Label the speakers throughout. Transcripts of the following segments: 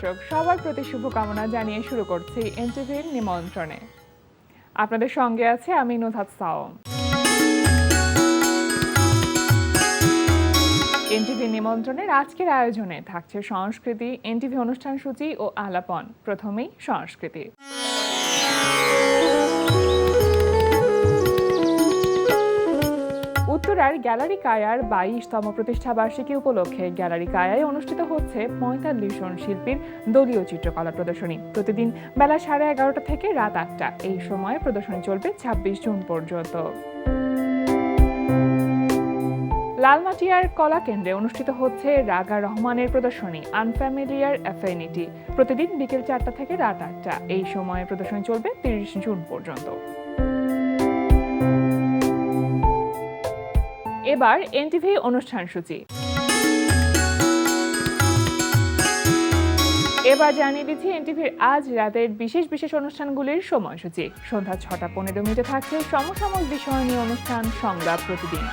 Speaker 1: দর্শক, সবার প্রতি শুভকামনা জানিয়ে শুরু করছি এনটিভির নিমন্ত্রণে। আপনাদের সঙ্গে আছে আমি নুহাত সাওম। এনটিভি নিমন্ত্রণের আজকের আয়োজনে থাকছে সংস্কৃতি, এনটিভি অনুষ্ঠান সূচি ও আলাপন। প্রথমেই সংস্কৃতি। উত্তরার গ্যালারি কায়ার 22তম প্রতিষ্ঠা বার্ষিকী উপলক্ষে গ্যালারি কায়ায় অনুষ্ঠিত হচ্ছে 45 জন শিল্পীর দলীয় চিত্রকলা প্রদর্শনী। প্রতিদিন বেলা 11:30 থেকে রাত 8টা। এই সময়ে প্রদর্শনী চলবে 26 জুন পর্যন্ত। লালমাটিয়ার কলা কেন্দ্রে অনুষ্ঠিত হচ্ছে রাগা রহমানের প্রদর্শনী আনফ্যামিলিয়ার অ্যাফিনিটি। প্রতিদিন বিকেল 4টা থেকে রাত 8টা। এই সময়ে প্রদর্শনী চলবে 30 জুন পর্যন্ত। এবার এনটিভি অনুষ্ঠান সূচি। এবার জানিয়ে দিচ্ছি এনটিভির আজ রাতের বিশেষ বিশেষ অনুষ্ঠানগুলির সময়সূচি। সন্ধ্যা 6:15 থাকছে সমসাময়িক বিষয় নিয়ে অনুষ্ঠান সংলাপ প্রতিদিন।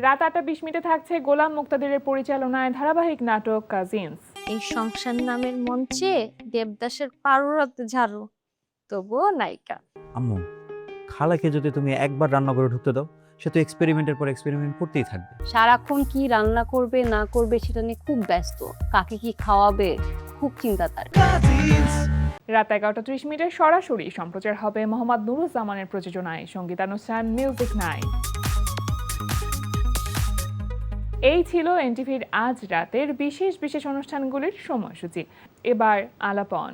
Speaker 1: রাত 8:20 থাকছে গোলাম মুক্তাদিরের পরিচালনায় ধারাবাহিক নাটক কাজিনস।
Speaker 2: এই সংসার নামের মঞ্চে দেবদাসের পারুরাতে ঝাড়ু, তবুও নায়িকা।
Speaker 3: আম্মু, খালাকে যদি তুমি একবার রান্না করে ঢুকতে দাও, সে তো এক্সপেরিমেন্টের পর এক্সপেরিমেন্ট করতেই থাকবে।
Speaker 2: সারাক্ষণ কি রান্না করবে না করবে সেটা নিয়ে খুব ব্যস্ত, কাকে কি খাওয়াবে খুব চিন্তা তার।
Speaker 1: রাত 11:30 সরাসরি সম্প্রচার হবে মোহাম্মদ নুরুজ্জামানের প্রযোজনায় সঙ্গীতানুষ্ঠান মিউজিক নাইট। এই ছিল এনটিভির আজ রাতের বিশেষ বিশেষ অনুষ্ঠানগুলির সময়সূচি। এবার আলাপন।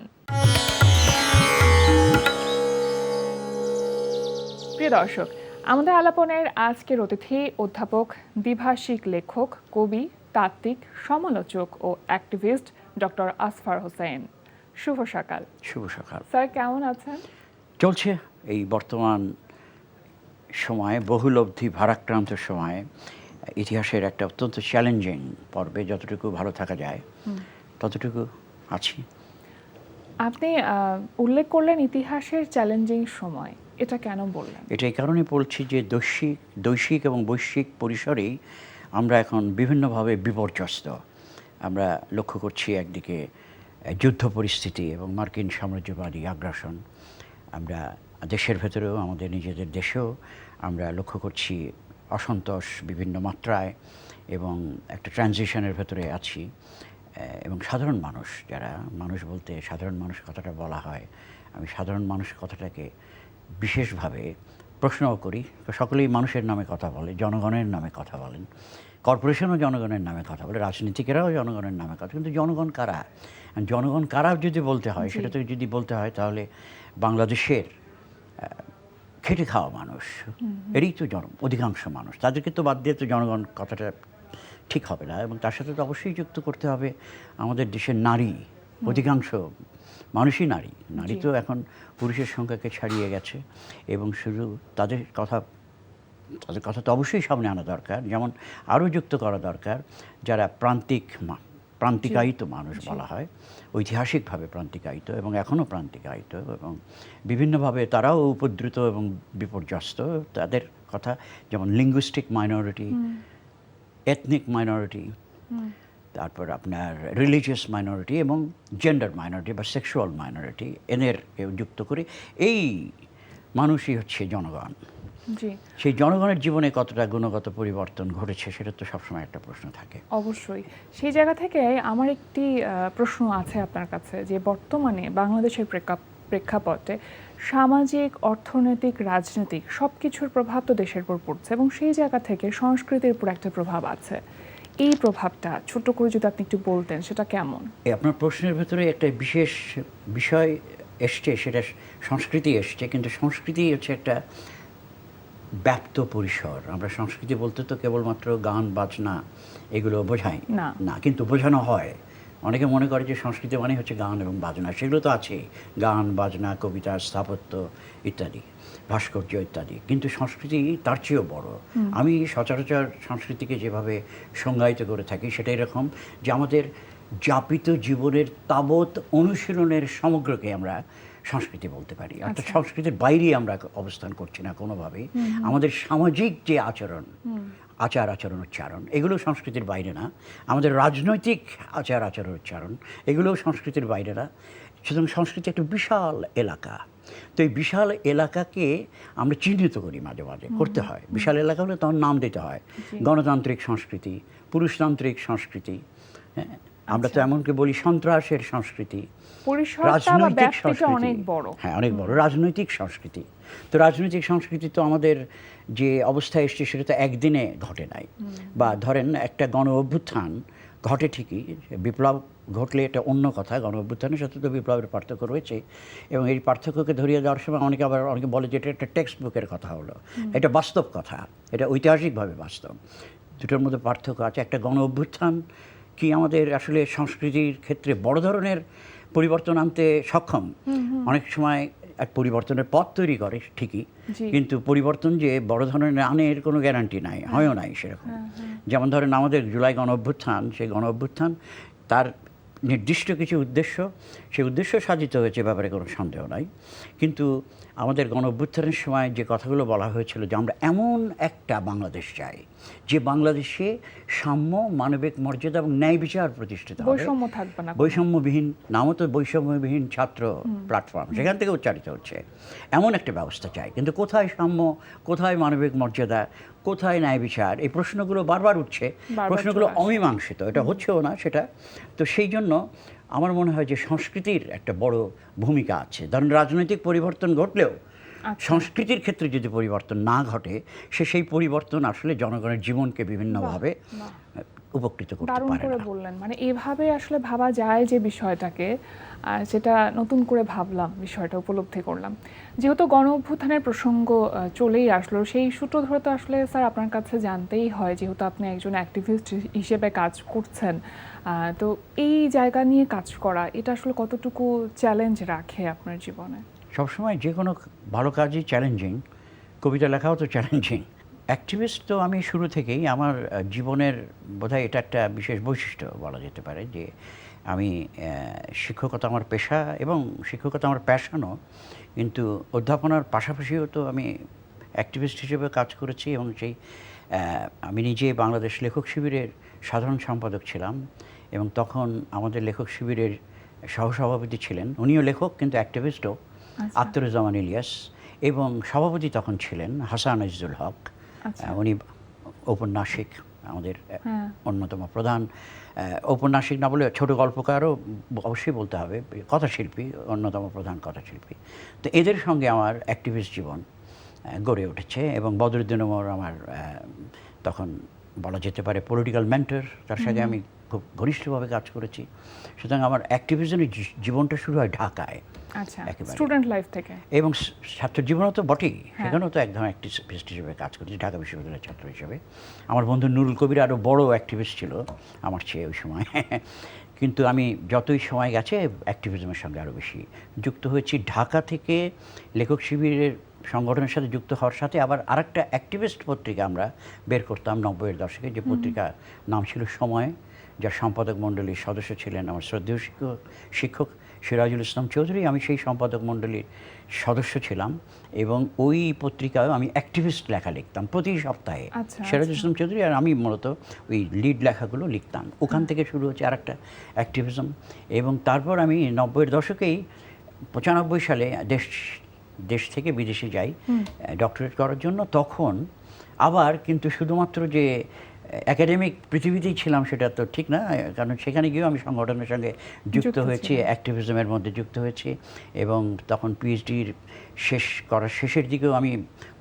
Speaker 1: প্রিয় দর্শক, আমাদের আলাপনের আজকের অতিথি অধ্যাপক, দ্বিভাষিক লেখক, কবি, তাত্ত্বিক, সমালোচক ও অ্যাক্টিভিস্ট ডক্টর আসফার হোসেন। শুভ সকাল।
Speaker 4: শুভ সকাল
Speaker 1: স্যার, কেমন আছেন?
Speaker 4: চলছে এই বর্তমান সময়ে, বহুলব্ধি ভারাক্রান্ত সময়ে, ইতিহাসের একটা অত্যন্ত চ্যালেঞ্জিং পর্বে যতটুকু ভালো থাকা যায় ততটুকু আছি।
Speaker 1: আপনি উল্লেখ করলেন ইতিহাসের চ্যালেঞ্জিং সময়, এটা কেন বললেন?
Speaker 4: এটা এই কারণে বলছি যে দৈশিক এবং বৈশ্বিক পরিসরেই আমরা এখন বিভিন্নভাবে বিপর্যস্ত। আমরা লক্ষ্য করছি একদিকে যুদ্ধ পরিস্থিতি এবং মার্কিন সাম্রাজ্যবাদী আগ্রাসন। আমরা দেশের ভেতরেও, আমাদের নিজেদের দেশেও আমরা লক্ষ্য করছি অসন্তোষ বিভিন্ন মাত্রায় এবং একটা ট্রানজিশনের ভেতরে আছি। এবং সাধারণ মানুষ, যারা মানুষ বলতে সাধারণ মানুষ কথাটা বলা হয়, আমি সাধারণ মানুষ কথাটাকে বিশেষভাবে প্রশ্নও করি। সকলেই মানুষের নামে কথা বলে, জনগণের নামে কথা বলেন, কর্পোরেশনও জনগণের নামে কথা বলে, রাজনীতিকেরাও জনগণের নামে কথা, কিন্তু জনগণ কারা? জনগণ কারা যদি বলতে হয়, সেটা তো যদি বলতে হয় তাহলে বাংলাদেশের খেটে খাওয়া মানুষ, এরই তো অধিকাংশ মানুষ, তাদেরকে তো বাদ দিয়ে তো জনগণ কথাটা ঠিক হবে না। এবং তার সাথে তো অবশ্যই যুক্ত করতে হবে আমাদের দেশের নারী, অধিকাংশ মানুষই নারী। নারী তো এখন পুরুষের সংখ্যাকে ছাড়িয়ে গেছে এবং শুধু তাদের কথা তো অবশ্যই সামনে আনা দরকার, যেমন আরও যুক্ত করা দরকার যারা প্রান্তিকায়িত মানুষ বলা হয়, ঐতিহাসিকভাবে প্রান্তিকায়িত এবং এখনও প্রান্তিকায়িত এবং বিভিন্নভাবে তারাও উপদ্রুত এবং বিপর্যস্ত। তাদের কথা, যেমন লিঙ্গুইস্টিক মাইনরিটি, এথনিক মাইনরিটি, তারপর আপনার রিলিজিয়াস মাইনরিটি এবং জেন্ডার মাইনরিটি বা সেক্সুয়াল মাইনরিটি, এদের যুক্ত করে এই মানুষই হচ্ছে জনগণ। সেই জনগণের জীবনে কতটা গুণগত পরিবর্তন ঘটেছে সেটা তো সবসময় একটা প্রশ্ন থাকে।
Speaker 1: অবশ্যই। সেই জায়গা থেকে আমার একটি প্রশ্ন আছে আপনার কাছে, যে বর্তমানে বাংলাদেশের প্রেক্ষাপটে সামাজিক, অর্থনৈতিক, রাজনৈতিক সব কিছুর প্রভাব তো দেশের উপর পড়ছে এবং সেই জায়গা থেকে সংস্কৃতির উপর একটা প্রভাব আছে। এই প্রভাবটা ছোট করে যদি আপনি একটু বলতেন, সেটা কেমন?
Speaker 4: আপনার প্রশ্নের ভেতরে একটা বিশেষ বিষয় এসছে, সেটা সংস্কৃতি এসছে, কিন্তু সংস্কৃতি হচ্ছে একটা ব্যাপ্ত পরিসর। আমরা সংস্কৃতি বলতে তো কেবলমাত্র গান বাজনা এগুলো বোঝাই না, কিন্তু বোঝানো হয়। অনেকে মনে করে যে সংস্কৃতি মানে হচ্ছে গান এবং বাজনা, সেগুলো তো আছে, গান বাজনা, কবিতা, স্থাপত্য ইত্যাদি, ভাস্কর্য ইত্যাদি, কিন্তু সংস্কৃতি তার চেয়েও বড়। আমি সচরাচর সংস্কৃতিকে যেভাবে সংজ্ঞায়িত করে থাকি সেটা এরকম যে আমাদের যাপিত জীবনের তাবৎ অনুশীলনের সমগ্রকে আমরা সংস্কৃতি বলতে পারি। অর্থাৎ সংস্কৃতির বাইরে আমরা অবস্থান করছি না কোনোভাবেই। আমাদের সামাজিক যে আচরণ, আচার আচরণ উচ্চারণ, এগুলো সংস্কৃতির বাইরে না। আমাদের রাজনৈতিক আচার আচরণ উচ্চারণ, এগুলোও সংস্কৃতির বাইরে না। সুতরাং সংস্কৃতি একটা বিশাল এলাকা। তো এই বিশাল এলাকাকে আমরা চিহ্নিত করি, মাঝে মাঝে করতে হয়। বিশাল এলাকা হলে তখন নাম দিতে হয়, গণতান্ত্রিক সংস্কৃতি, পুরুষতান্ত্রিক সংস্কৃতি, হ্যাঁ, আমরা তো এমনকি বলি সন্ত্রাসের সংস্কৃতি, রাজনৈতিক সংস্কৃতি, হ্যাঁ অনেক বড় রাজনৈতিক সংস্কৃতি। তো রাজনৈতিক সংস্কৃতি তো আমাদের যে অবস্থায় এসছে সেটা তো একদিনে ঘটে নাই। বা ধরেন একটা গণ অভ্যুত্থান ঘটে ঠিকই, বিপ্লব ঘটলে এটা অন্য কথা, গণ অভ্যুত্থানের সাথে তো বিপ্লবের পার্থক্য রয়েছে। এবং এই পার্থক্যকে ধরিয়ে দেওয়ার সময় অনেকে বলে যে এটা একটা টেক্সট বুকের কথা হলো। এটা বাস্তব কথা, এটা ঐতিহাসিকভাবে বাস্তব। দুটোর মধ্যে পার্থক্য আছে। একটা গণ অভ্যুত্থান কি আমাদের আসলে সংস্কৃতির ক্ষেত্রে বড় ধরনের পরিবর্তন আনতে সক্ষম? অনেক সময় এক পরিবর্তনের পথ তৈরি করে ঠিকই, কিন্তু পরিবর্তন যে বড় ধরনের আনে এর কোনো গ্যারান্টি নাই, হয়ও নাই সেরকম। যেমন ধরেন আমাদের জুলাই গণ অভ্যুত্থান, সেই গণ অভ্যুত্থান তার নির্দিষ্ট কিছু উদ্দেশ্য, সেই উদ্দেশ্য সাধিত হয়েছে, ব্যাপারে কোনো সন্দেহ নাই। কিন্তু আমাদের গণ অভ্যুত্থানের সময় যে কথাগুলো বলা হয়েছিল যে আমরা এমন একটা বাংলাদেশ চাই যে বাংলাদেশে সাম্য, মানবিক মর্যাদা এবং ন্যায় বিচার প্রতিষ্ঠিত হবে,
Speaker 1: বৈষম্য থাকবে না,
Speaker 4: বৈষম্যবিহীন, নামও তো বৈষম্যবিহীন ছাত্র প্ল্যাটফর্ম, সেখান থেকে উচ্চারিত হচ্ছে, এমন একটা ব্যবস্থা চাই। কিন্তু কোথায় সাম্য, কোথায় মানবিক মর্যাদা, কোথায় ন্যায় বিচার, এই প্রশ্নগুলো বারবার উঠছে, প্রশ্নগুলো অমীমাংসিত, এটা হচ্ছেও না সেটা। তো সেই জন্য আমার মনে হয় যে সংস্কৃতির একটা বড় ভূমিকা আছে। ধরুন রাজনৈতিক পরিবর্তন ঘটলেও সংস্কৃতির ক্ষেত্রে যদি পরিবর্তন না ঘটে, সেই পরিবর্তন আসলে জনগণের জীবনকে বিভিন্নভাবে উপকৃত করতে
Speaker 1: দারুণ
Speaker 4: পারে
Speaker 1: করে
Speaker 4: না।
Speaker 1: বললেন, মানে এভাবে আসলে ভাবা যায় যে বিষয়টাকে, যেটা নতুন করে ভাবলাম, বিষয়টা উপলব্ধি করলাম। যেহেতু গণ অভ্যুত্থানের প্রসঙ্গ চলেই আসলো, সেই সূত্র ধরে তো আসলে স্যার আপনার কাছে জানতেই হয়, যেহেতু আপনি একজন অ্যাক্টিভিস্ট হিসেবে কাজ করছেন, তো এই জায়গা নিয়ে কাজ করা এটা আসলে কতটুকু চ্যালেঞ্জ রাখে আপনার জীবনে?
Speaker 4: সবসময় যে কোনো ভালো কাজই চ্যালেঞ্জিং, কবিতা লেখাও তো চ্যালেঞ্জিং। অ্যাক্টিভিস্ট তো আমি শুরু থেকেই, আমার জীবনের বোধহয় এটা একটা বিশেষ বৈশিষ্ট্য বলা যেতে পারে যে আমি শিক্ষকতা আমার পেশা এবং শিক্ষকতা আমার প্যাশনও, কিন্তু অধ্যাপনার পাশাপাশিও তো আমি অ্যাক্টিভিস্ট হিসেবে কাজ করেছি। এবং সেই আমি নিজে বাংলাদেশ লেখক শিবিরের সাধারণ সম্পাদক ছিলাম, এবং তখন আমাদের লেখক শিবিরের সহসভাপতি ছিলেন, উনিও লেখক কিন্তু অ্যাক্টিভিস্টও, আখতারুজ্জামান ইলিয়াস। এবং সভাপতি তখন ছিলেন হাসান আজিজুল হক, উনি ঔপন্যাসিক, আমাদের অন্যতম প্রধান ঔপন্যাসিক না বলে ছোট গল্পকারও অবশ্যই বলতে হবে, কথাশিল্পী, অন্যতম প্রধান কথাশিল্পী। তো এদের সঙ্গে আমার অ্যাক্টিভিস্ট জীবন গড়ে উঠেছে। এবং বদরুদ্দিন ওমর আমার তখন বলা যেতে পারে পলিটিক্যাল মেন্টর, তার সঙ্গে আমি খুব ঘনিষ্ঠভাবে কাজ করেছি। সুতরাং আমার অ্যাক্টিভিজমের জীবনটা শুরু হয় ঢাকায়,
Speaker 1: স্টুডেন্ট লাইফ থেকে,
Speaker 4: এবং ছাত্র জীবনও তো বটেই, সেখানেও তো একদম অ্যাক্টিভিস্ট হিসেবে কাজ করেছি, ঢাকা বিশ্ববিদ্যালয়ের ছাত্র হিসেবে। আমার বন্ধু নুরুল কবির আরও বড় অ্যাক্টিভিস্ট ছিল আমার চেয়ে ওই সময়। কিন্তু আমি যতই সময় গেছে অ্যাক্টিভিজমের সঙ্গে আরও বেশি যুক্ত হয়েছি। ঢাকা থেকে লেখক শিবিরের সংগঠনের সাথে যুক্ত হওয়ার সাথে আবার আরেকটা অ্যাক্টিভিস্ট পত্রিকা আমরা বের করতাম 90-এর দশকে, যে পত্রিকার নাম ছিল সময়, যার সম্পাদক মণ্ডলীর সদস্য ছিলেন আমার শ্রদ্ধেয় শিক্ষক সিরাজুল ইসলাম চৌধুরী। আমি সেই সম্পাদক মণ্ডলীর সদস্য ছিলাম, এবং ওই পত্রিকায় আমি অ্যাক্টিভিস্ট লেখা লিখতাম প্রতি সপ্তাহে। সিরাজুল ইসলাম চৌধুরী আর আমি মূলত ওই লিড লেখাগুলো লিখতাম। ওখান থেকে শুরু হচ্ছে আরেকটা অ্যাক্টিভিজম। এবং তারপর আমি 90-এর দশকেই 95 সালে দেশ থেকে বিদেশে যাই ডক্টরেট করার জন্য। তখন আবার কিন্তু শুধুমাত্র যে একাডেমিক পৃথিবীতেই ছিলাম সেটা তো ঠিক না, কারণ সেখানে গিয়েও আমি সংগঠনের সঙ্গে যুক্ত হয়েছি, অ্যাক্টিভিজমের মধ্যে যুক্ত হয়েছি। এবং তখন পিএইচডির শেষের দিকেও আমি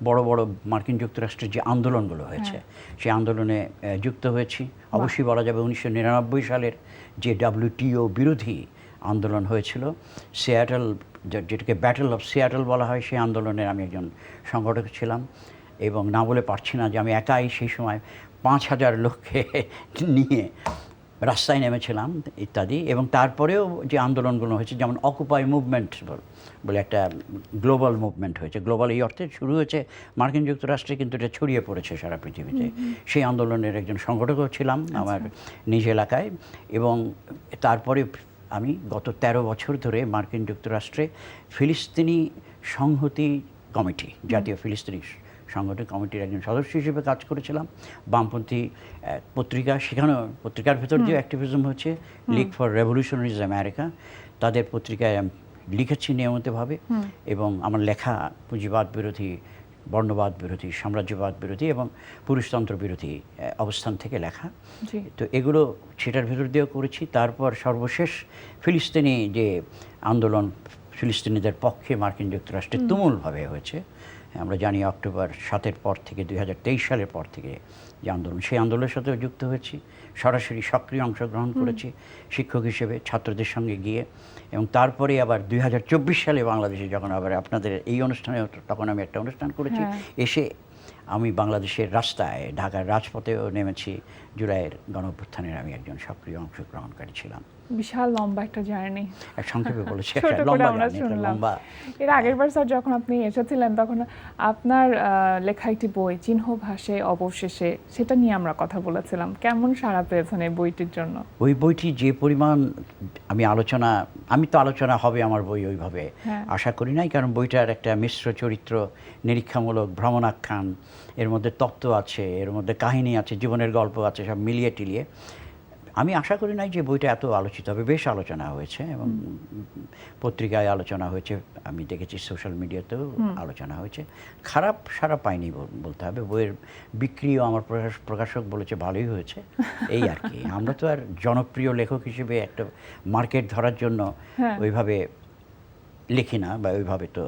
Speaker 4: বড় বড় মার্কিন যুক্তরাষ্ট্রের যে আন্দোলনগুলো হয়েছে সেই আন্দোলনে যুক্ত হয়েছি। অবশ্যই বলা যাবে 1999 সালের যে WTO বিরোধী আন্দোলন হয়েছিল, সিয়াটল, যেটাকে ব্যাটল অফ সিয়াটল বলা হয়, সেই আন্দোলনের আমি একজন সংগঠক ছিলাম। এবং না বলে পারছি না যে আমি একাই সেই সময় 5000 লোককে নিয়ে রাস্তায় নেমেছিলাম ইত্যাদি। এবং তারপরেও যে আন্দোলনগুলো হয়েছে, যেমন অকুপাই মুভমেন্ট বলে একটা গ্লোবাল মুভমেন্ট হয়েছে, গ্লোবাল এই অর্থে শুরু হয়েছে মার্কিন যুক্তরাষ্ট্রে, কিন্তু এটা ছড়িয়ে পড়েছে সারা পৃথিবীতে। সেই আন্দোলনের একজন সংগঠকও ছিলাম আমার নিজ এলাকায়। এবং তারপরে আমি গত 13 বছর ধরে মার্কিন যুক্তরাষ্ট্রে ফিলিস্তিনি সংহতি কমিটি, জাতীয় ফিলিস্তিনি সংগঠন কমিটির একজন সদস্য হিসেবে কাজ করেছিলাম। বামপন্থী পত্রিকা, সেখানেও পত্রিকার ভেতর যে অ্যাক্টিভিজম হচ্ছে লিগ ফর রেভলিউশনারিজ আমেরিকা, তাদের পত্রিকায় আমি লিখেছি নিয়মিতভাবে, এবং আমার লেখা পুঁজিবাদ বিরোধী, বর্ণবাদ বিরোধী, সাম্রাজ্যবাদ বিরোধী এবং পুরুষতন্ত্র বিরোধী অবস্থান থেকে লেখা।
Speaker 1: জি।
Speaker 4: তো এগুলো সেটার ভেতর দিয়েও করেছি। তারপর সর্বশেষ ফিলিস্তিনি যে আন্দোলন, ফিলিস্তিনিদের পক্ষে মার্কিন যুক্তরাষ্ট্রে তুমুলভাবে হয়েছে, আমরা জানি অক্টোবর 7-এর পর থেকে 2023 সালের পর থেকে যে আন্দোলন, সেই আন্দোলনের সাথেও যুক্ত হয়েছি, সরাসরি সক্রিয় অংশগ্রহণ করেছি শিক্ষক হিসেবে ছাত্রদের সঙ্গে গিয়ে। এবং তারপরে আবার 2024 সালে বাংলাদেশে যখন আবার আপনাদের এই অনুষ্ঠানে, তখন আমি একটা অনুষ্ঠান করেছি, এসে আমি বাংলাদেশের রাস্তায়, ঢাকার রাজপথেও নেমেছি। জুলাইয়ের গণঅভ্যুত্থানের আমি একজন সক্রিয় অংশগ্রহণকারী ছিলাম।
Speaker 1: বিশাল লম্বা একটা জার্নি।
Speaker 4: সংক্ষেপে বলেছি,
Speaker 1: ছোট
Speaker 4: একটা
Speaker 1: করে
Speaker 4: লম্বা
Speaker 1: আমরা
Speaker 4: জার্নি, একটা
Speaker 1: শুনলাম।
Speaker 4: লম্বা।
Speaker 1: এর আগের বার স্যার যখন আপনি এসেছিলেন, তখন আপনার লেখা একটি বই চিহ্ন ভাসে অবশেষে, সেটা নিয়ে আমরা কথা বলেছিলাম। কেমন সাড়া পেয়েছেন এই বইটির জন্য?
Speaker 4: ওই বইটি যে পরিমাণ আমি তো আলোচনা হবে আমার বই ওইভাবে আশা করি নাই, কারণ বইটার একটা মিশ্র চরিত্র, নিরীক্ষামূলক ভ্রমণাখ্যান, এর মধ্যে তত্ত্ব আছে, এর মধ্যে কাহিনী আছে, জীবনের গল্প আছে, সব মিলিয়ে টিলিয়ে আমি আশা করি নাই যে বইটা এত আলোচিত হবে। বেশ আলোচনা হয়েছে এবং পত্রিকায় আলোচনা হয়েছে, আমি দেখেছি সোশ্যাল মিডিয়াতেও আলোচনা হয়েছে। খারাপ সারা পাইনি বলতে হবে। বইয়ের বিক্রিও আমার প্রকাশক বলেছে ভালোই হয়েছে, এই আর কি। আমরা তো আর জনপ্রিয় লেখক হিসেবে একটা মার্কেট ধরার জন্য ওইভাবে লিখি না, বা ওইভাবে তো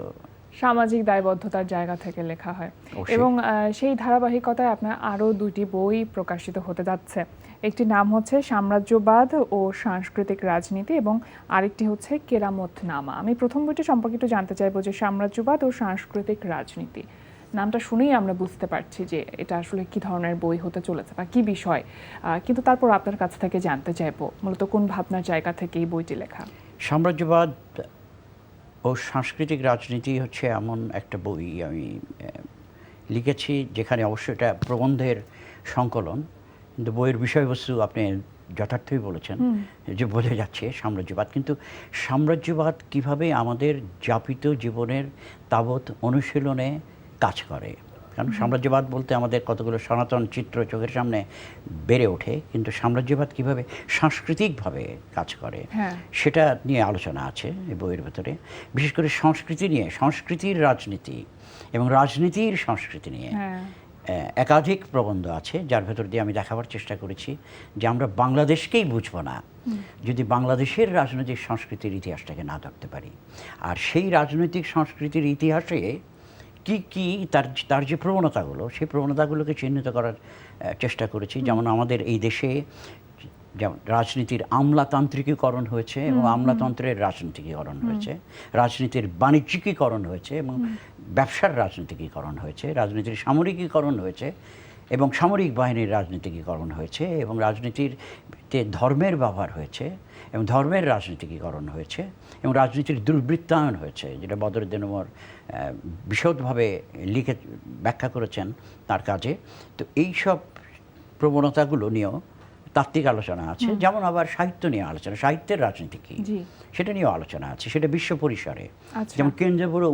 Speaker 1: সামাজিক দায়বদ্ধতার জায়গা থেকে লেখা হয়।
Speaker 4: অবশ্যই।
Speaker 1: এবং সেই ধারাবাহিকতায় আপনার আরও 2টি বই প্রকাশিত হতে যাচ্ছে। একটি নাম হচ্ছে সাম্রাজ্যবাদ ও সাংস্কৃতিক রাজনীতি, এবং আরেকটি হচ্ছে কেরামতনামা। আমি প্রথম বইটি সম্পর্কে একটু জানতে চাইবো যে সাম্রাজ্যবাদ ও সাংস্কৃতিক রাজনীতি নামটা শুনেই আমরা বুঝতে পারছি যে এটা আসলে কি ধরনের বই হতে চলেছে বা কি বিষয়, কিন্তু তারপর আপনার কাছ থেকে জানতে চাইবো মূলত কোন ভাবনার জায়গা থেকে এই বইটি লেখা।
Speaker 4: সাম্রাজ্যবাদ ও সাংস্কৃতিক রাজনীতি হচ্ছে এমন একটা বই আমি লিখেছি, যেখানে অবশ্যই এটা প্রবন্ধের সংকলন, কিন্তু বইয়ের বিষয়বস্তু আপনি যথার্থই বলেছেন যে বোঝা যাচ্ছে সাম্রাজ্যবাদ। কিন্তু সাম্রাজ্যবাদ কিভাবে আমাদের যাপিত জীবনের তাবৎ অনুশীলনে কাজ করে, কারণ সাম্রাজ্যবাদ বলতে আমাদের কতগুলো সনাতন চিত্র চোখের সামনে বেড়ে ওঠে, কিন্তু সাম্রাজ্যবাদ কিভাবে সাংস্কৃতিকভাবে কাজ করে সেটা নিয়ে আলোচনা আছে এই বইয়ের ভেতরে। বিশেষ করে সংস্কৃতি নিয়ে, সংস্কৃতির রাজনীতি এবং রাজনীতির সংস্কৃতি নিয়ে একাধিক প্রবন্ধ আছে, যার ভেতর দিয়ে আমি দেখাবার চেষ্টা করেছি যে আমরা বাংলাদেশকেই বুঝবো না যদি বাংলাদেশের রাজনৈতিক সংস্কৃতির ইতিহাসটাকে না ধরতে পারি। আর সেই রাজনৈতিক সংস্কৃতির ইতিহাসে কি তার যে প্রবণতাগুলো, সেই প্রবণতাগুলোকে চিহ্নিত করার চেষ্টা করেছি। যেমন আমাদের এই দেশে যেমন রাজনীতির আমলাতান্ত্রিকীকরণ হয়েছে এবং আমলাতন্ত্রের রাজনীতিকীকরণ হয়েছে, রাজনীতির বাণিজ্যিকীকরণ হয়েছে এবং ব্যবসার রাজনীতিকীকরণ হয়েছে, রাজনীতির সামরিকীকরণ হয়েছে এবং সামরিক বাহিনীর রাজনীতিকীকরণ হয়েছে, এবং রাজনীতিতে ধর্মের ব্যবহার হয়েছে এবং ধর্মের রাজনীতিকীকরণ হয়েছে, এবং রাজনীতির দুর্বৃত্তায়ন হয়েছে, যেটা বদরুদ্দীন উমর বিশদভাবে লিখে ব্যাখ্যা করেছেন তার কাজে। তো এই সব প্রবণতাগুলো নিয়েও তাত্ত্বিক আলোচনা আছে। যেমন আবার সাহিত্য নিয়ে আলোচনা, সাহিত্যের রাজনীতি কী সেটা নিয়েও আলোচনা আছে, সেটা বিশ্ব পরিসরে। যেমন কেনজাবুরো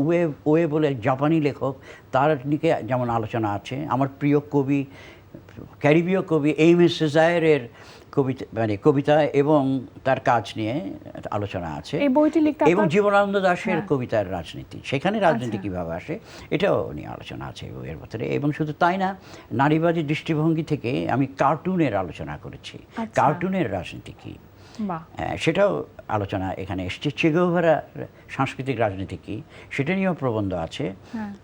Speaker 4: ওয়ে বলে জাপানি লেখক, তার নিকে যেমন আলোচনা আছে। আমার প্রিয় কবি, ক্যারিবীয় কবি এইমস সেজায়ারের কবিতা এবং তার কাজ নিয়ে আলোচনা আছে। এবং জীবনানন্দ দাশের কবিতার রাজনীতি, সেখানে রাজনীতি কীভাবে আসে এটাও নিয়ে আলোচনা আছে বইয়ের ভেতরে। এবং শুধু তাই না, নারীবাদী দৃষ্টিভঙ্গি থেকে আমি কার্টুনের আলোচনা করেছি, কার্টুনের রাজনীতি কী সেটাও আলোচনা এখানে এসছে। চে গুয়েভারার সাংস্কৃতিক রাজনীতি কী সেটা নিয়েও প্রবন্ধ আছে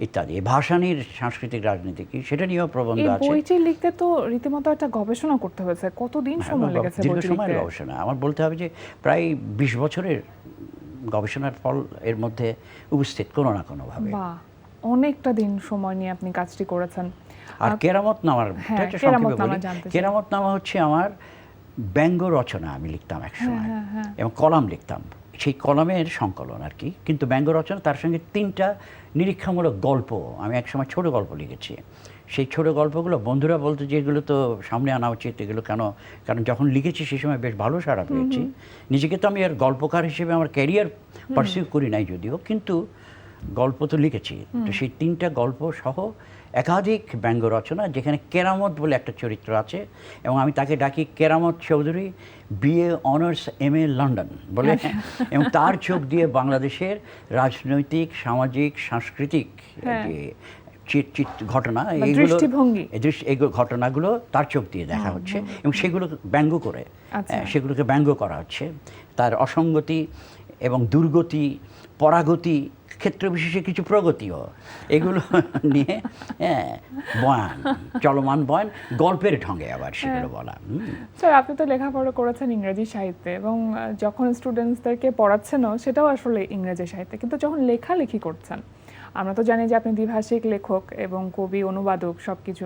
Speaker 4: ইত্যাদি। ভাসানীর সাংস্কৃতিক রাজনীতি কী সেটা নিয়েও প্রবন্ধ আছে।
Speaker 1: বইটি লিখতে তো রীতিমতো একটা গবেষণা করতে হয়েছে, কতদিন সময় লেগেছে?
Speaker 4: দীর্ঘ সময়ের গবেষণা, আমার বলতে হবে যে প্রায় 20 বছরের গবেষণার ফল এর মধ্যে উপস্থিত কোনো না কোনোভাবে।
Speaker 1: অনেকটা দিন সময় নিয়ে আপনি কাজটি করেছেন।
Speaker 4: আর কেরামতনামার কেরামতনামা হচ্ছে আমার ব্যঙ্গ রচনা, আমি লিখতাম একসময় এবং কলাম লিখতাম, সেই কলামের সংকলন আর কি, কিন্তু ব্যঙ্গ রচনা, তার সঙ্গে 3টা নিরীক্ষামূলক গল্প, আমি একসময় ছোট গল্প লিখেছি, সেই ছোট গল্পগুলো বন্ধুরা বলতো যে এগুলো তো সামনে আনা উচিত, এগুলো কেন, কারণ যখন লিখেছি সেই সময় বেশ ভালো সাড়া পেয়েছি। নিজেকে তো আমি আর গল্পকার হিসেবে আমার ক্যারিয়ার পারসিউ করি নাই যদিও, কিন্তু গল্প তো লিখেছি। তো সেই 3টা গল্প সহ একাধিক ব্যঙ্গ রচনা, যেখানে কেরামত বলে একটা চরিত্র আছে এবং আমি তাকে ডাকি Keramat Chowdhury, BA honours MA London বলে, এবং তার চোখ দিয়ে বাংলাদেশের রাজনৈতিক, সামাজিক, সাংস্কৃতিক যে ঘটনা, এইগুলো এই ঘটনাগুলো তার চোখ দিয়ে দেখা হচ্ছে এবং সেগুলো ব্যঙ্গ করে, সেগুলোকে ব্যঙ্গ করা হচ্ছে। তার অসঙ্গতি এবং দুর্গতি, পরাগতি, ক্ষেত্র বিশেষে কিছু প্রগতিও, এগুলো নিয়ে বয়ান, চলমান বয়ান, গল্পের ঢঙে আবার সেগুলো বলা।
Speaker 1: স্যার, আপনি তো লেখাপড়া করেছেন ইংরেজি সাহিত্যে এবং যখন স্টুডেন্টসদেরকে পড়াচ্ছেনও সেটাও আসলে ইংরেজি সাহিত্যে, কিন্তু যখন লেখালেখি করছেন, আমরা তো জানি যে আপনি দ্বিভাষিক লেখক এবং কবি, অনুবাদক সব কিছু,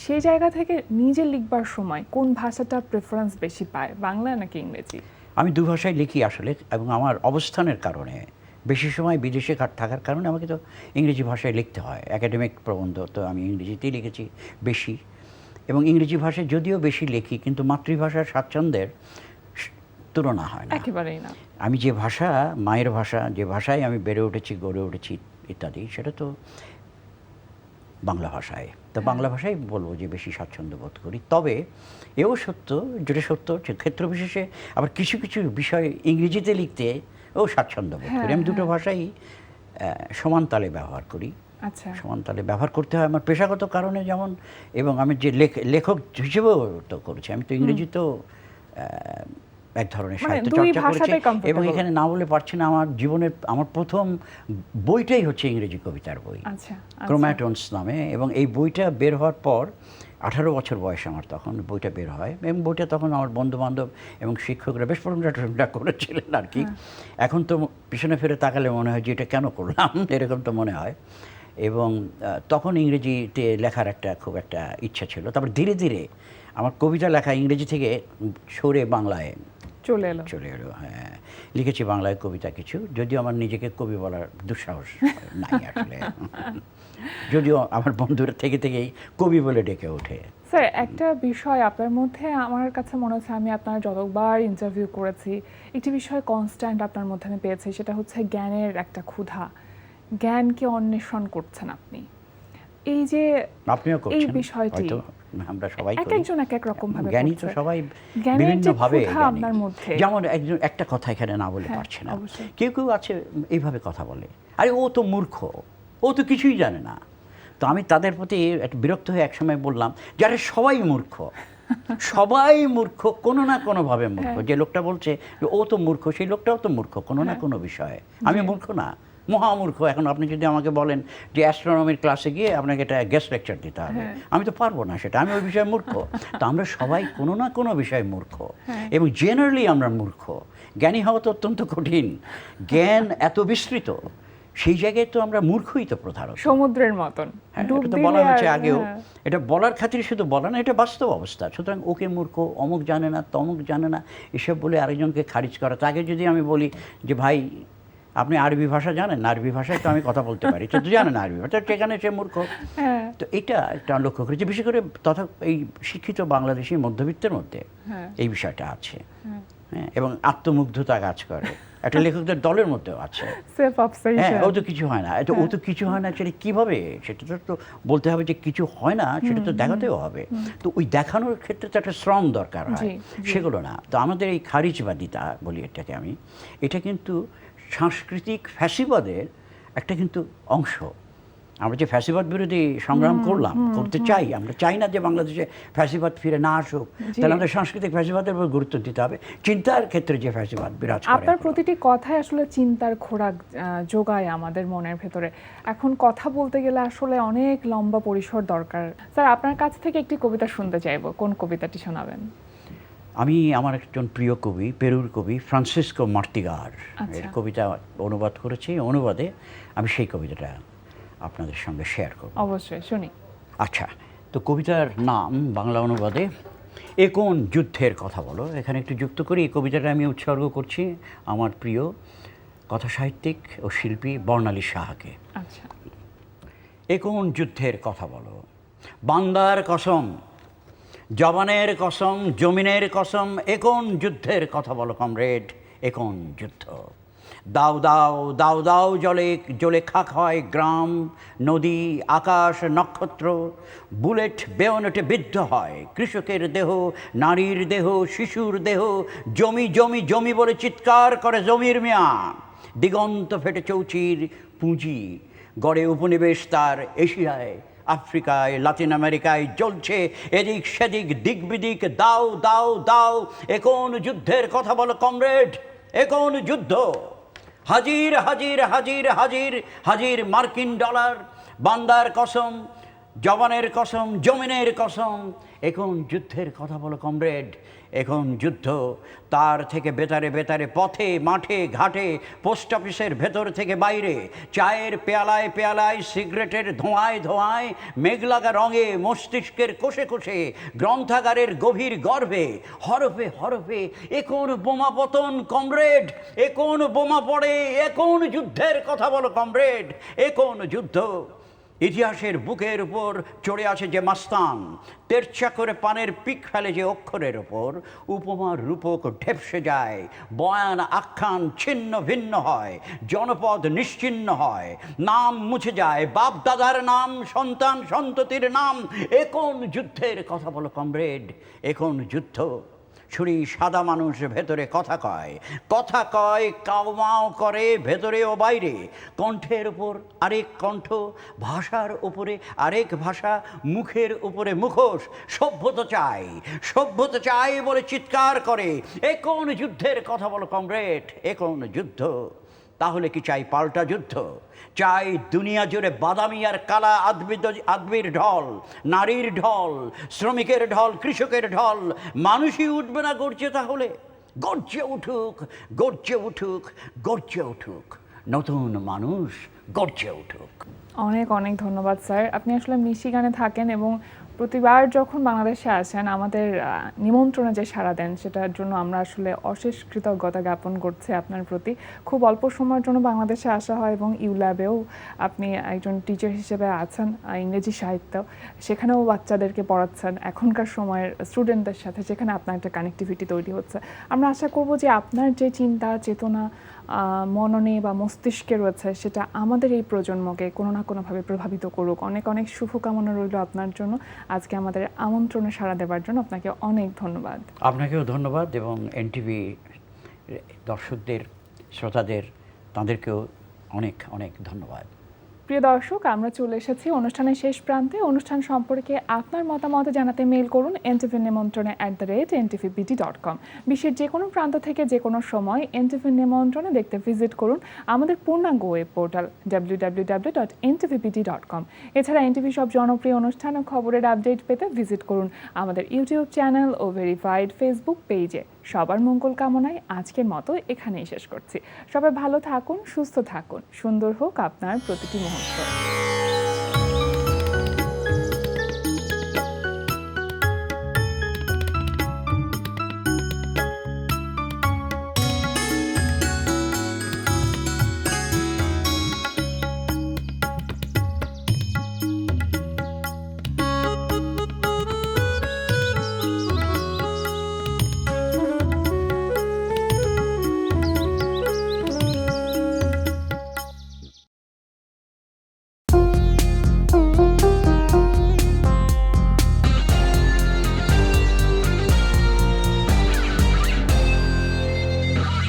Speaker 1: সেই জায়গা থেকে নিজে লিখবার সময় কোন ভাষাটা প্রেফারেন্স বেশি পায়, বাংলা নাকি ইংরেজি?
Speaker 4: আমি দুভাষায় লিখি আসলে, এবং আমার অবস্থানের কারণে, বেশি সময় বিদেশে থাকার কারণে আমাকে তো ইংরেজি ভাষায় লিখতে হয়। একাডেমিক প্রবন্ধ তো আমি ইংরেজিতেই লিখেছি বেশি, এবং ইংরেজি ভাষায় যদিও বেশি লিখি, কিন্তু মাতৃভাষার স্বাচ্ছন্দ্যের তুলনা হয় না,
Speaker 1: একেবারেই না।
Speaker 4: আমি যে ভাষা, মায়ের ভাষা, যে ভাষায় আমি বেড়ে উঠেছি, গড়ে উঠেছি ইত্যাদি, সেটা তো বাংলা ভাষায়। তো বাংলা ভাষায় বলবো যে বেশি স্বাচ্ছন্দ্য বোধ করি। তবে এও সত্য, যেটা সত্য ক্ষেত্র বিশেষে আবার কিছু কিছু বিষয় ইংরেজিতে লিখতে ও স্বাচ্ছন্দ্য বোধ করি। আমি দুটো ভাষাই সমান তালে ব্যবহার করি।
Speaker 1: আচ্ছা,
Speaker 4: সমান তালে ব্যবহার করতে হয় আমার পেশাগত কারণে যেমন, এবং আমি যে লেখক হিসেবেও তো করেছি। আমি তো ইংরেজিতেও এক ধরনের সাহিত্য চর্চা করেছি, এবং এখানে না বলে পারছি না, আমার জীবনের আমার প্রথম বইটাই হচ্ছে ইংরেজি কবিতার বই, ক্রোম্যাটনস নামে। এবং এই বইটা বের হওয়ার পর 18 বছর বয়স আমার, তখন বইটা বের হয়, এবং বইটা তখন আমার বন্ধুবান্ধব এবং শিক্ষকরা বেশ প্রশংসা করেছিলেন আর কি। এখন তো পিছনে ফিরে তাকালে মনে হয় যে এটা কেন করলাম, এরকম তো মনে হয়। এবং তখন ইংরেজিতে লেখার খুব একটা ইচ্ছা ছিল। তারপর ধীরে ধীরে আমার কবিতা লেখা ইংরেজি থেকে সরে বাংলায় চলে এলো। হ্যাঁ, লিখেছি বাংলায় কবিতা কিছু, যদিও আমার নিজেকে কবি বলার দুঃসাহস নাই আসলে, যদিও আমার বন্ধুরা থেকেই কবি বলে ডেকে ওঠে।
Speaker 1: স্যার, একটা বিষয় আপনার মধ্যে আমার কাছে মনে হচ্ছে, আমি আপনার যতবার ইন্টারভিউ করেছি, একটি বিষয় কনস্ট্যান্ট আপনার মধ্যে আমি পেয়েছি, সেটা হচ্ছে জ্ঞানের একটা ক্ষুধা। জ্ঞানকে অন্বেষণ করছেন আপনি, এই যে
Speaker 4: আপনিও করছেন,
Speaker 1: এই বিষয়টি
Speaker 4: আমরা সবাই করি,
Speaker 1: একজন এক রকম ভাবে
Speaker 4: জ্ঞানী তো সবাই বিভিন্ন ভাবে।
Speaker 1: আপনার মধ্যে
Speaker 4: যেমন একটা কথা এখানে না বলে পারছে না, কেউ কেউ আছে এইভাবে কথা বলে, আরে ও তো মূর্খ, ও তো কিছুই জানে না। তো আমি তাদের প্রতি একটু বিরক্ত হয়ে একসময় বললাম যে আরে সবাই মূর্খ, সবাই মূর্খ, কোনো না কোনোভাবে মূর্খ। যে লোকটা বলছে যে ও তো মূর্খ, সেই লোকটাও তো মূর্খ কোনো না কোনো বিষয়ে। আমি মূর্খ না, মহামূর্খ। এখন আপনি যদি আমাকে বলেন যে অ্যাস্ট্রোনমির ক্লাসে গিয়ে আপনাকে একটা গেস্ট লেকচার দিতে হবে, আমি তো পারবো না সেটা, আমি ওই বিষয়ে মূর্খ। তো আমরা সবাই কোনো না কোনো বিষয়ে মূর্খ, এবং জেনারেলি আমরা মূর্খ। জ্ঞানী হওয়া তো অত্যন্ত কঠিন, জ্ঞান এত বিস্তৃত, সেই জায়গায় তো আমরা মূর্খই তো প্রধানত,
Speaker 1: সমুদ্রের মতন।
Speaker 4: এটা তো বলা হয়েছে আগেও, এটা বলার খাতিরে শুধু বলা না, এটা বাস্তব অবস্থা। সুতরাং ওকে মূর্খ, অমুক জানে না, তমুক জানে না, এসব বলে আরেকজনকে খারিজ করা। তাকে যদি আমি বলি যে ভাই আপনি আরবি ভাষা জানেন, আরবি ভাষায় তো আমি কথা বলতে পারি, তো জানেন আরবি ভাষা, সেখানে সে মূর্খ। তো এটা একটা লক্ষ্য করেছি, বিশেষ করে তথা এই শিক্ষিত বাংলাদেশি মধ্যবিত্তের মধ্যে এই বিষয়টা আছে। হ্যাঁ, এবং আত্মমুগ্ধতা কাজ করে, একটা লেখকদের দলের মধ্যেও আছে। হ্যাঁ, ও তো কিছু হয় না, ও তো কিছু হয় না, সেটা কীভাবে, সেটা তো বলতে হবে যে কিছু হয় না, সেটা তো দেখাতেও হবে। তো ওই দেখানোর ক্ষেত্রে তো একটা শ্রম দরকার হয়, সেগুলো না। তো আমাদের এই খারিজবাদিতা বলি এটাকে আমি, এটা কিন্তু সাংস্কৃতিক ফ্যাসিবাদের একটা কিন্তু অংশ। আমরা যে ফ্যাসিবাদ বিরোধী সংগ্রাম করতে চাই, আমরা চাই না যে বাংলাদেশে ফ্যাসিবাদ ফিরে না আসুক, তাহলে আমাদের সাংস্কৃতিক ফ্যাসিবাদের উপর গুরুত্ব দিতে হবে। চিন্তার ক্ষেত্রে যে ফ্যাসিবাদ বিরাজ করে,
Speaker 1: আপনার প্রতিটি কথাই আসলে চিন্তার খোরাক যোগায় আমাদের মনের ভেতরে। এখন কথা বলতে গেলে আসলে অনেক লম্বা পরিসর দরকার। স্যার, আপনার কাছ থেকে একটি কবিতা শুনতে চাইবো, কোন কবিতাটি শোনাবেন?
Speaker 4: আমি আমার একজন প্রিয় কবি, পেরুর কবি ফ্রান্সিসকো মার্তিগার এর কবিতা অনুবাদ করেছি। অনুবাদে আমি সেই কবিতাটা আপনাদের সঙ্গে শেয়ার করব।
Speaker 1: অবশ্যই, শুনি।
Speaker 4: আচ্ছা, তো কবিতার নাম বাংলা অনুবাদে এ কোন যুদ্ধের কথা বলো। এখানে একটু যুক্ত করি, এই কবিতাটা আমি উৎসর্গ করছি আমার প্রিয় কথাসাহিত্যিক ও শিল্পী বর্ণালী সাহাকে।
Speaker 1: আচ্ছা।
Speaker 4: এ কোন যুদ্ধের কথা বলো, বান্দার কসম, জবানের কসম, জমিনের কসম, এ কোন যুদ্ধের কথা বলো কমরেড, এ কোন যুদ্ধ? দাও দাও দাও দাও জলে জ্বলে খাক হয় গ্রাম, নদী, আকাশ, নক্ষত্র, বুলেট বেয়নেটে বিদ্ধ হয় কৃষকের দেহ, নারীর দেহ, শিশুর দেহ, জমি জমি জমি বলে চিৎকার করে জমির মিয়া। দিগন্ত ফেটে চৌচির পুঁজি গড়ে উপনিবেশ তার এশিয়ায়, আফ্রিকায়, লাতিন আমেরিকায় জ্বলছে এদিক সেদিক দিক বিদিক। দাও দাও দাও, এ কোন যুদ্ধের কথা বলো কমরেড, এ কোন যুদ্ধ? হাজির হাজির হাজির হাজির হাজির মার্কিন ডলার, বান্দার কসম, জবানের কসম, জমিনের কসম, এখন যুদ্ধের কথা বলো কমরেড, এখন যুদ্ধ। তার থেকে বেতারে বেতারে, পথে মাঠে ঘাটে, পোস্ট অফিসের ভেতর থেকে বাইরে, চায়ের পেয়ালায় পেয়ালায়, সিগারেটের ধোঁয়ায় ধোঁয়ায়, মেঘলাগা রঙে, মস্তিষ্কের কোষে কোষে, গ্রন্থাগারের গভীর গর্ভে, হরফে হরফে, এ কোন বোমা পতন কমরেড, এ কোন বোমা পড়ে, এ কোন যুদ্ধের কথা বলো কমরেড, এ কোন যুদ্ধ? ইতিহাসের বুকের উপর চড়ে আছে যে মাস্তান, তেরচা করে পানের পিক ফেলে যে অক্ষরের ওপর, উপমার রূপক ঢেপসে যায়, বয়ান আখ্যান ছিন্ন ভিন্ন হয়, জনপদ নিশ্চিহ্ন হয়, নাম মুছে যায়, বাপ দাদার নাম, সন্তান সন্ততির নাম। এ কোন যুদ্ধের কথা বলো কমরেড, এ কোন যুদ্ধ? ছুরি সাদা মানুষ ভেতরে কথা কয়, কথা কয় কাউমাও করে ভেতরে ও বাইরে, কণ্ঠের ওপর আরেক কণ্ঠ, ভাষার ওপরে আরেক ভাষা, মুখের উপরে মুখোশ। সভ্যতা চাই, সভ্যতা চাই বলে চিৎকার করে। এ কোন যুদ্ধের কথা বলো কমরেড, এ কোন যুদ্ধ? তাহলে কি চাই পাল্টা যুদ্ধ? চাই দুনিয়া জুড়ে বাদামি আর কালা আদমির ঢল, নারীর ঢল, শ্রমিকের ঢল, কৃষকের ঢল। মানুষই উঠবে না গর্জে? তাহলে গর্জে উঠুক, গর্জে উঠুক, গর্জে উঠুক, নতুন মানুষ গর্জে উঠুক।
Speaker 1: অনেক অনেক ধন্যবাদ স্যার। আপনি আসলে মিশিগানে থাকেন এবং প্রতিবার যখন বাংলাদেশে আসেন আমাদের নিমন্ত্রণে যে সাড়া দেন সেটার জন্য আমরা আসলে অশেষ কৃতজ্ঞতা জ্ঞাপন করছি আপনার প্রতি। খুব অল্প সময়ের জন্য বাংলাদেশে আসা হয় এবং ইউল্যাবেও আপনি একজন টিচার হিসেবে আছেন, ইংরেজি সাহিত্য, সেখানেও বাচ্চাদেরকে পড়াচ্ছেন এখনকার সময়ের স্টুডেন্টদের সাথে, যেখানে আপনার একটা কানেক্টিভিটি তৈরি হচ্ছে। আমরা আশা করব যে আপনার যে চিন্তা চেতনা মননে বা মস্তিষ্কে রয়েছে সেটা আমাদের এই প্রজন্মকে কোনো না কোনোভাবে প্রভাবিত করুক। অনেক অনেক শুভকামনা রইল আপনার জন্য। আজকে আমাদের আমন্ত্রণে সাড়া দেওয়ার জন্য আপনাকে অনেক ধন্যবাদ।
Speaker 4: আপনাকেও ধন্যবাদ এবং এনটিভি দর্শকদের, শ্রোতাদের, তাদেরকেও অনেক অনেক ধন্যবাদ।
Speaker 1: প্রিয় দর্শক, আমরা চলে এসেছি অনুষ্ঠানের শেষ প্রান্তে। অনুষ্ঠান সম্পর্কে আপনার মতামত জানাতে মেইল করুন ntvnimontrone@ntvbd.com। বিশ্বের যে কোনো প্রান্ত থেকে যে কোনো সময় এনটিভি নিমন্ত্রণে দেখতে ভিজিট করুন আমাদের পূর্ণাঙ্গ ওয়েব পোর্টাল www.ntvbd.com। এছাড়া এনটিভি সব জনপ্রিয় অনুষ্ঠান ও খবরের আপডেট পেতে ভিজিট করুন আমাদের ইউটিউব চ্যানেল ও ভেরিফাইড ফেসবুক পেজে। সবার মঙ্গল কামনায় আজকের মতো এখানেই শেষ করছি। সবাই ভালো থাকুন, সুস্থ থাকুন, সুন্দর হোক আপনার প্রতিটি মুহূর্ত।